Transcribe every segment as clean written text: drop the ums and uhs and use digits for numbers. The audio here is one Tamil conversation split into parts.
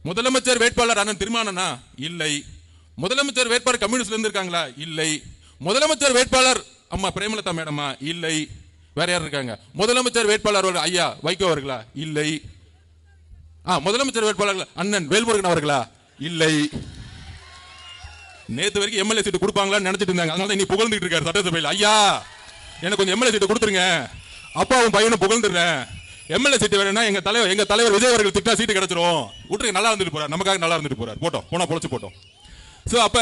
முதலமைச்சர் வேட்பாளர் அண்ணன் திருமானனா? இல்லை. முதலமைச்சர் வேட்பாளர் கம்யூனிஸ்ட்ல இருந்து இருக்காங்களா? இல்லை. முதலமைச்சர் வேட்பாளர் அம்மா பிரேமலதா மேடமா? இல்லை. வேற யார் இருக்காங்க? முதலமைச்சர் வேட்பாளர் ஐயா வைகோ அவர்களா? இல்லை. முதலமைச்சர் வேட்பாளர் அண்ணன் வேல்முருகன் அவர்களா? இல்லை. நேத்து வரைக்கும் எம்எல்ஏ சீட்டு கொடுப்பாங்களான்னு நினைச்சிட்டு இருந்தாங்க. அதனால நீ புகழ்ந்துட்டு இருக்காரு சட்டசபையில். ஐயா எனக்கு கொஞ்சம் எம்எல்ஏ சீட்டு கொடுத்துருங்க, அப்பாவும் பையனும் புகழ்ந்துடுறேன். எம்எல்ஏ சீட்டு வேணும்னா எங்க தலைவர் விஜய் அவர்கள் திட்டா சீட்டு கிடைச்சிரும். விட்டுருக்கு, நல்லா இருந்துட்டு போறார், நமக்காக நல்லா இருந்துட்டு போறார், போட்டோம் போனா பொழைச்சு போட்டோம். சோ அப்ப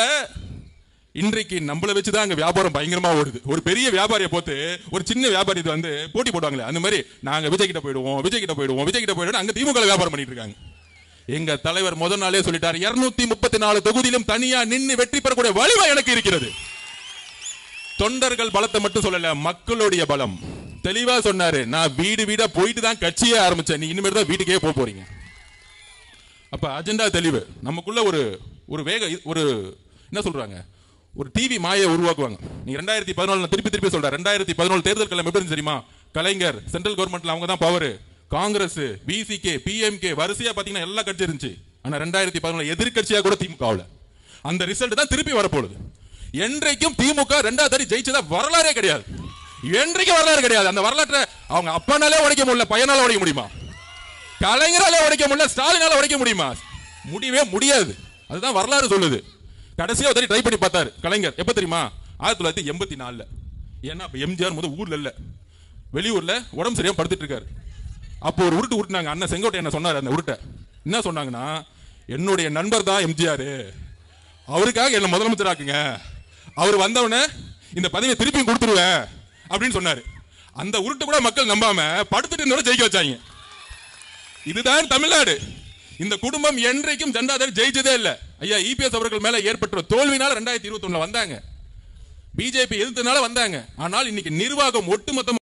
இன்றைக்கு நம்மளை வச்சுதான் அங்க வியாபாரம் பயங்கரமா ஓடுது. ஒரு பெரிய வியாபாரியை போட்டு ஒரு சின்ன வியாபாரி வந்து போட்டி போடுவாங்களே, அந்த மாதிரி நாங்க விஜய் கிட்ட போயிடுவோம், விஜய் கிட்ட போயிடுவோம், விஜய் கிட்ட போயிடுவோம். அங்க திமுக வியாபாரம் பண்ணிட்டு இருக்காங்க. எங்க தலைவர் முதல் நாளே சொல்லிட்டார், 234 தொகுதியிலும் தனியா நின்று வெற்றி பெறக்கூடிய வலிமை எனக்கு இருக்கிறது. தொண்டர்கள் பலத்தை மட்டும் சொல்லல, மக்களுடைய பலம் தெளிவா சொன்னாரு. நான் வீடு வீடா போயிட்டு தான் கட்சியே ஆரம்பிச்சேன், நீ இனிமேல் தான் வீட்டுக்கே போறீங்க. அப்ப அஜெண்டா தெளிவு. நமக்குள்ள ஒரு வேக ஒரு என்ன சொல்றாங்க, ஒரு டிவி மாயை உருவாக்குவாங்க. நீ 2014 திருப்பி சொல்ற, 2014 தேர்தல் களம் எப்படி தெரியுமா? கலைஞர் சென்ட்ரல் கவர்மெண்ட்ல அவங்க தான் பவர், காங்கிரஸ், பிசிகே, பிஎம்கே வரிசையா பாத்தீங்கன்னா எல்லா கட்சி இருந்துச்சு. ஆனா 2014 எதிர்கட்சியா கூட திமுக. அந்த ரிசல்ட் தான் திருப்பி வரப்போகுது. என்றைக்கும் திமுக 2வது தடவை ஜெயிச்சதா வரலாறே கிடையாது. என்றைக்கும் வரலாறு கிடையாது. அந்த வரலாற்றை அவங்க அப்பனாலே உடைக்க முடியல, பையனால உடைக்க முடியுமா? கலைஞரால உடைக்க முடியல, ஸ்டாலினால உடைக்க முடியுமா? முடியவே முடியாது. அதுதான் வரலாறு சொல்லுது. கடைசியா ஒரு ட்ரை பண்ணி பார்த்தாரு கலைஞர். எப்ப தெரியுமா? 1984. ஏன்னா எம்ஜிஆர் முதல் ஊர்ல இல்ல, வெளியூர்ல உடம்பு சரியா படுத்துட்டு இருக்காரு. அப்போ ஒரு உருட்டு உருட்டுனாங்க. அண்ணன் செங்கோட்டை என்ன சொன்னார்? அந்த உருட்டை என்ன சொன்னாங்கன்னா, என்னுடைய நண்பர் தான் எம்ஜிஆர், அவருக்காக என்ன முதலமைச்சர் ஆக்குங்க, அவர் வந்தவன இந்த பதவியை திருப்பியும் கொடுத்துருவேன் அப்படின்னு சொன்னாரு. அந்த உருட்டு கூட மக்கள் நம்பாம படுத்துட்டு இருந்தவரை ஜெயிக்க வச்சாங்க. இதுதான் தமிழ்நாடு. இந்த குடும்பம் என்றைக்கும் ஜனதாதள் ஜெயிச்சதே இல்ல. ஐயா இபிஎஸ் அவர்கள் மேல ஏற்பட்ட தோல்வினால 2021 வந்தாங்க, பிஜேபி எதிர்த்தனால வந்தாங்க. ஆனால் இன்னைக்கு நிர்வாகம் ஒட்டுமொத்தம்